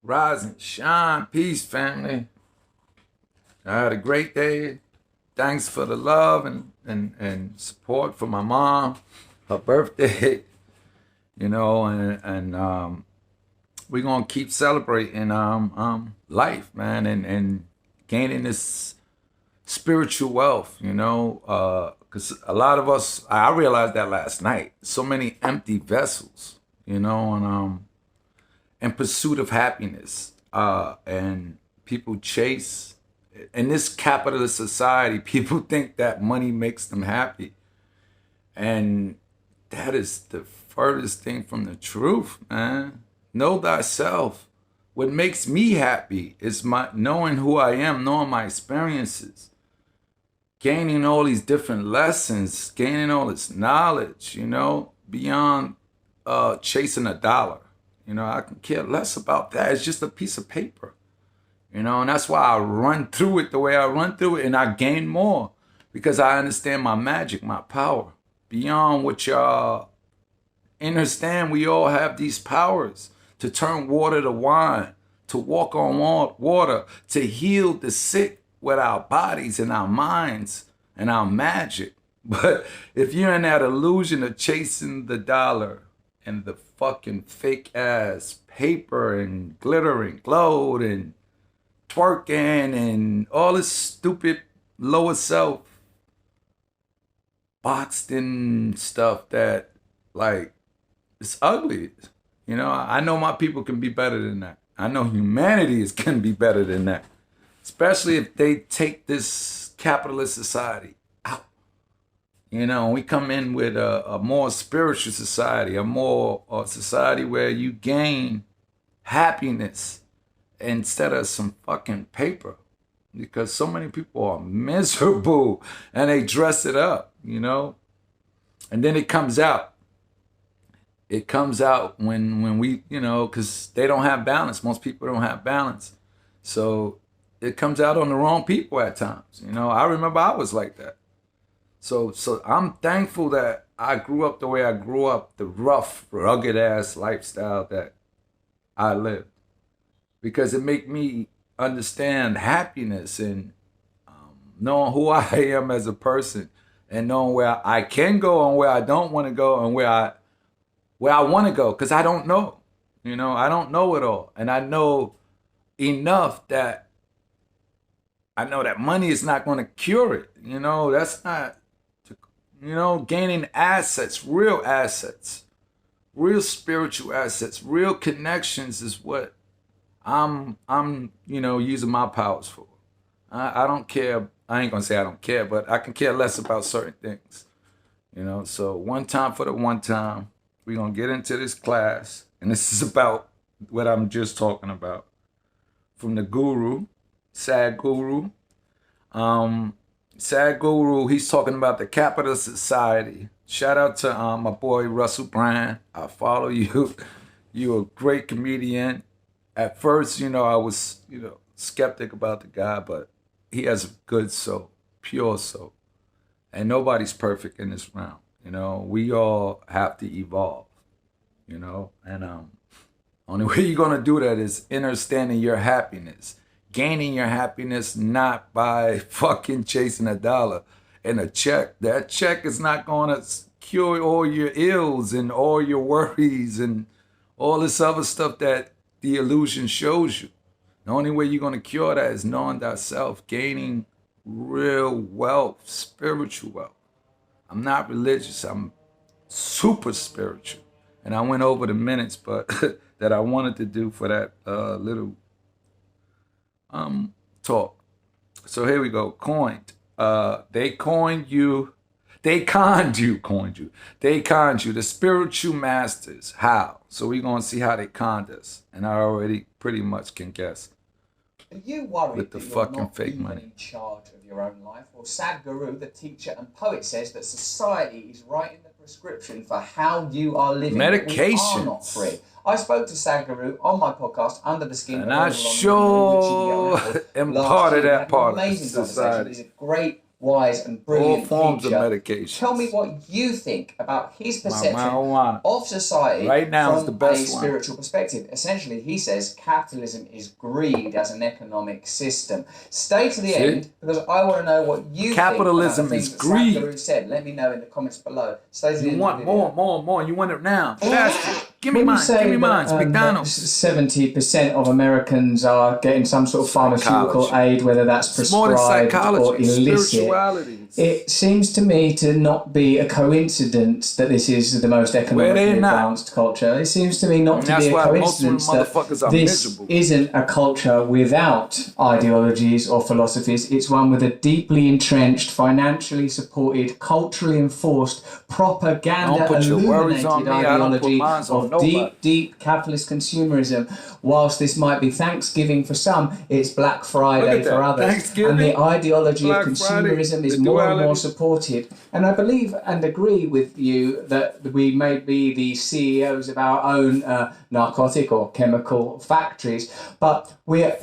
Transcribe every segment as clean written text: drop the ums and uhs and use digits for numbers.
Rise and shine. Peace, family. I had a great day. Thanks for the love and support for my mom, her birthday, and we're gonna keep celebrating life, man, and gaining this spiritual wealth, because a lot of us, I realized that last night, so many empty vessels, and in pursuit of happiness, and people chase. In this capitalist society, people think that money makes them happy. And that is the furthest thing from the truth, man. Know thyself. What makes me happy is my knowing who I am, knowing my experiences, gaining all these different lessons, gaining all this knowledge, beyond chasing a dollar. I can care less about that. It's just a piece of paper. And that's why I run through it the way I run through it, and I gain more because I understand my magic, my power. Beyond what y'all understand, we all have these powers to turn water to wine, to walk on water, to heal the sick with our bodies and our minds and our magic. But if you're in that illusion of chasing the dollar and the fucking fake ass paper and glittering gold and twerking and all this stupid lower self boxed in stuff that, like, it's ugly. I know my people can be better than that. I know humanity can be better than that, especially if they take this capitalist society out. We come in with a more spiritual society, a society where you gain happiness instead of some fucking paper, because so many people are miserable and they dress it up, and then it comes out. It comes out when we, because they don't have balance. Most people don't have balance. So it comes out on the wrong people at times. I remember I was like that. So I'm thankful that I grew up the way I grew up, the rough, rugged ass lifestyle that I lived. Because it make me understand happiness and knowing who I am as a person and knowing where I can go and where I don't want to go and where I want to go, because I don't know. I don't know it all. And I know enough that I know that money is not going to cure it. That's not, gaining assets, real spiritual assets, real connections is what I'm using my powers for. I don't care. I ain't gonna say I don't care, but I can care less about certain things. So one time for the one time, we're gonna get into this class, and this is about what I'm just talking about. From the guru, Sadhguru. Sadhguru, he's talking about the capitalist society. Shout out to my boy Russell Brand. I follow you. You're a great comedian. At first, I was, skeptic about the guy, but he has a good soul, pure soul. And nobody's perfect in this round. We all have to evolve, and only way you're going to do that is understanding your happiness, gaining your happiness, not by fucking chasing a dollar and a check. That check is not going to cure all your ills and all your worries and all this other stuff that the illusion shows you. The only way you're going to cure that is knowing thyself, gaining real wealth, spiritual wealth. I'm not religious. I'm super spiritual. And I went over the minutes, but that I wanted to do for that little talk. So here we go. Coined. They conned you. The spiritual masters. How? So we're going to see how they conned us. And I already pretty much can guess. Are you worried with the that fucking you're not fake even money in charge of your own life? Well, Sadhguru, the teacher and poet, says that society is writing the prescription for how you are living. Medications. We are not free. I spoke to Sadhguru on my podcast, Under the Skin. And I sure am part of that part of amazing society. He's a great wise and brilliant forms of teacher. medication. Tell me what you think about his perception marijuana. of society Right now from is the best a one. spiritual perspective. Essentially, he says capitalism is greed as an economic system. Stay to the end, because I want to know what you Capitalism think is about the things that greed. Sadhguru said. Let me know in the comments below. Stay to the You end want of the video. more. You want it now. Faster. Give me When you mine. say Give me mine. that, McDonald's. 70% of Americans are getting some sort of pharmaceutical Psychology. aid, whether that's It's more than prescribed or psychology. illicit. Spirituality. It seems to me to not be a coincidence that this is the most economically advanced culture. It seems to me not to be a coincidence that this isn't a culture without ideologies or philosophies. It's one with a deeply entrenched, financially supported, culturally enforced, propaganda-illuminated ideology of deep capitalist consumerism. Whilst this might be Thanksgiving for some, it's Black Friday for others. And the ideology of consumerism is more and more supported. And I believe and agree with you that we may be the CEOs of our own narcotic or chemical factories, but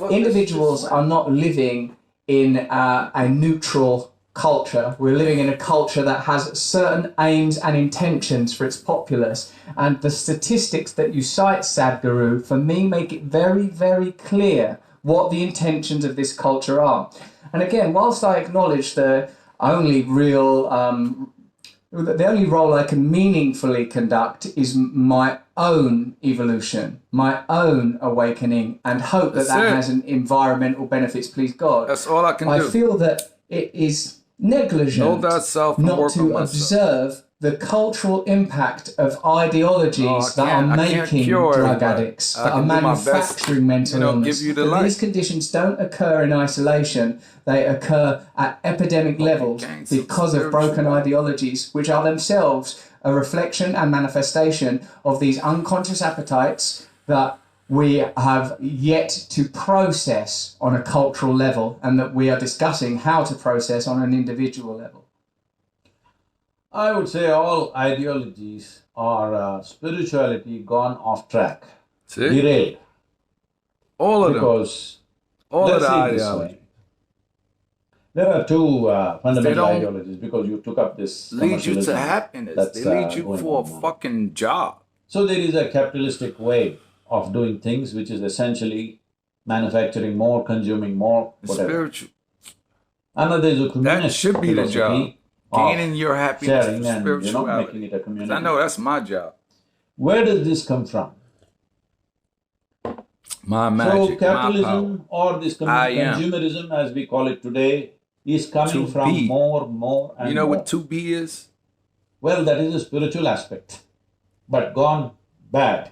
individuals are not living in a neutral culture. We're living in a culture that has certain aims and intentions for its populace. And the statistics that you cite, Sadhguru, for me make it very, very clear what the intentions of this culture are. And again, whilst I acknowledge the only role I can meaningfully conduct is my own evolution, my own awakening, and hope that has an environmental benefits, please God. That's all I can do. I feel that it is negligent not to observe the cultural impact of ideologies that are making drug addicts, that are manufacturing mental illness. These conditions don't occur in isolation. They occur at epidemic levels because of broken ideologies, which are themselves a reflection and manifestation of these unconscious appetites that we have yet to process on a cultural level, and that we are discussing how to process on an individual level. I would say all ideologies are spirituality gone off track, derailed. All of them. Because all of the ideology. There are two fundamental ideologies, because you took up this lead you to happiness. They lead you for a fucking job. So there is a capitalistic way of doing things, which is essentially manufacturing more, consuming more, whatever. Spiritual. Another is a communist. That should be the job. Gaining your happiness through spirituality. Making it a community. I know that's my job. Where does this come from? My magic, so capitalism or this consumerism, as we call it today, is coming from more, and more. You know what 2B is? Well, that is a spiritual aspect, but gone bad.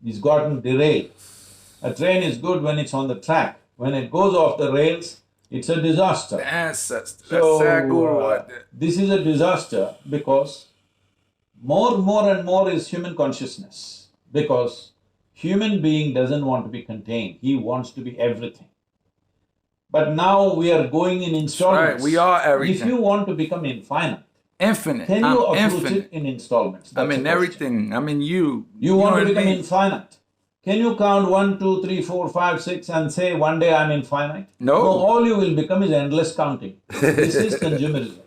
It's gotten derailed. A train is good when it's on the track. When it goes off the rails, it's a disaster. The ancestor. So, this is a disaster because more and more is human consciousness, because human being doesn't want to be contained. He wants to be everything. But now we are going in installments. Right, we are everything. If you want to become infinite, infinite. Can you approach it in installments? I'm in everything. I'm in you. You want to become infinite. Can you count 1, 2, 3, 4, 5, 6 and say one day I'm infinite? No. All you will become is endless counting. This is consumerism.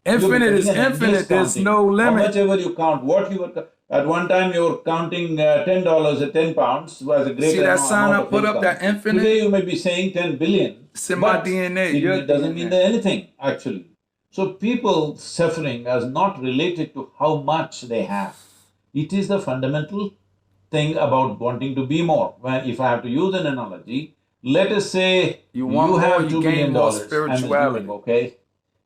Infinite is infinite. There's no limit. How much ever you count, what you were at one time you were counting $10 at 10 pounds was a great. See that sign I put up, that infinite? Today you may be saying 10 billion. It's in my DNA. It doesn't mean anything actually. So people suffering is not related to how much they have. It is the fundamental thing about wanting to be more. When, if I have to use an analogy, let us say you have $2 billion, spirituality. Okay,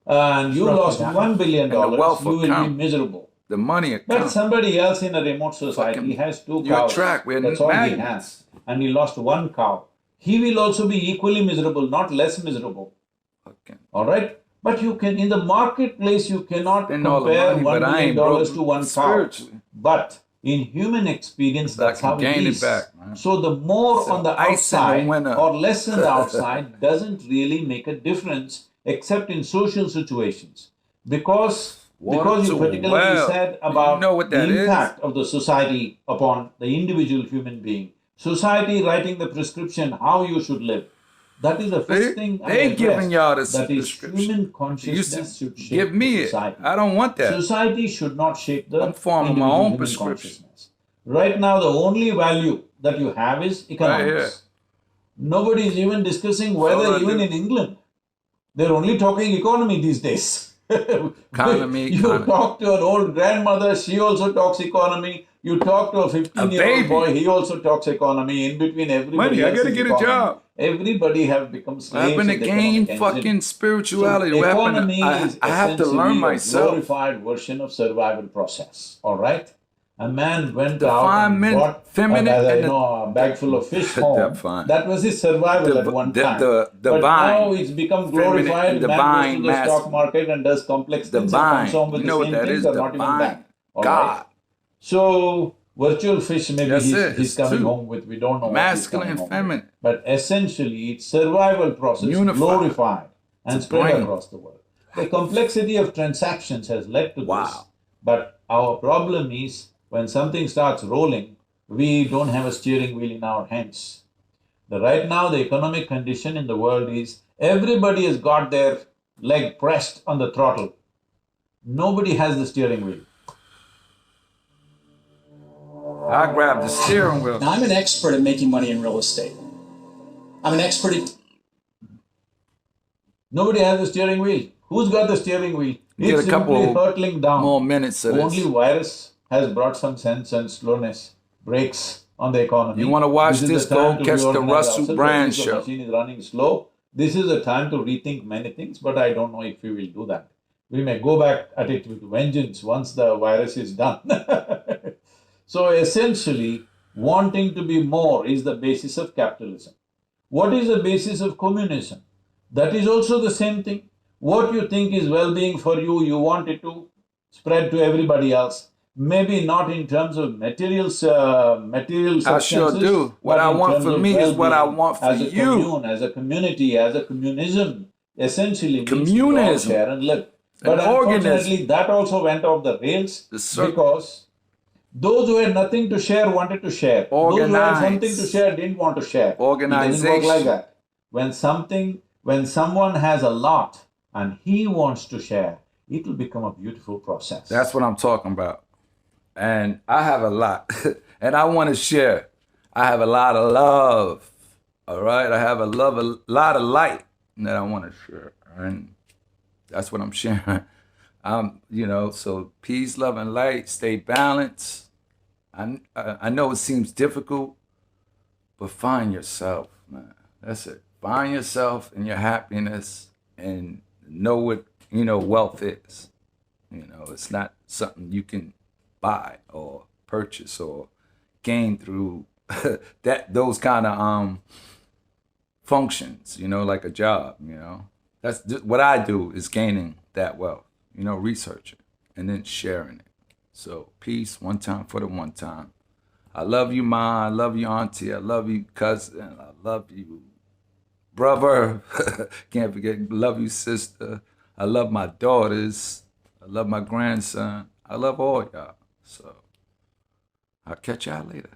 and you lost $1 billion, you will be miserable. The money account. But somebody else in a remote society has 2 cows, that's all he has, and he lost 1 cow. He will also be equally miserable, not less miserable. All right? But you can, in the marketplace, you cannot compare $1 billion to 1 cow. But in human experience, that's how it is. So the more on the outside or less on the outside doesn't really make a difference, except in social situations. Because you particularly said about the impact of the society upon the individual human being. Society writing the prescription how you should live. That is the first thing they giving y'all this that is description. human consciousness should shape give me society. I don't want that. Society should not shape the I'm forming my own prescription. consciousness. Right now, the only value that you have is economics. Right. Nobody is even discussing whether even in England, they're only talking economy these days. Economy. You talk to an old grandmother, she also talks economy. You talk to a 15-year-old boy, he also talks economy. In between everybody Money, I gotta get economy. A job. Everybody have become slaves. I've been to gain fucking spirituality. So economy is I have to learn myself. A glorified version of survival process. All right? A man went out and bought a bag full of fish home. That was his survival at one time. But now it's become glorified. Man goes to the stock market and does complex things and comes home with the same things or not even that. All right? So virtual fish, maybe he's coming home with, we don't know. Masculine and feminine. But essentially, it's survival process, glorified and spread across the world. The complexity of transactions has led to this. But our problem is, when something starts rolling, we don't have a steering wheel in our hands. Right now, the economic condition in the world is, everybody has got their leg pressed on the throttle. Nobody has the steering wheel. I grab the steering wheel. Now, I'm an expert at making money in real estate. I'm an expert at... Nobody has the steering wheel. Who's got the steering wheel? It's simply hurtling down. More minutes of Only virus has brought some sense and slowness, brakes on the economy. You want to watch this, go catch the Russell Brand show. The machine is running slow. This is a time to rethink many things, but I don't know if we will do that. We may go back at it with vengeance once the virus is done. So essentially, wanting to be more is the basis of capitalism. What is the basis of communism? That is also the same thing. What you think is well-being for you, you want it to spread to everybody else. Maybe not in terms of material substances. I sure do. What I want for me is what I want for you. As a commune, as a community, as a communism, essentially means to share and live. But unfortunately, that also went off the rails because those who had nothing to share wanted to share. Those who had something to share didn't want to share. Organization. It doesn't work like that. When someone has a lot and he wants to share, it will become a beautiful process. That's what I'm talking about. And I have a lot. And I want to share. I have a lot of love. All right? I have a lot of light that I want to share. And that's what I'm sharing. So peace, love, and light. Stay balanced. I know it seems difficult, but find yourself, man. That's it. Find yourself and your happiness and know what, wealth is. It's not something you can buy or purchase or gain through those kind of functions, like a job, That's what I do is gaining that wealth, researching and then sharing it. So peace, one time for the one time. I love you, Ma. I love you, Auntie. I love you, cousin. I love you, brother. Can't forget, love you, sister. I love my daughters. I love my grandson. I love all y'all. So I'll catch y'all later.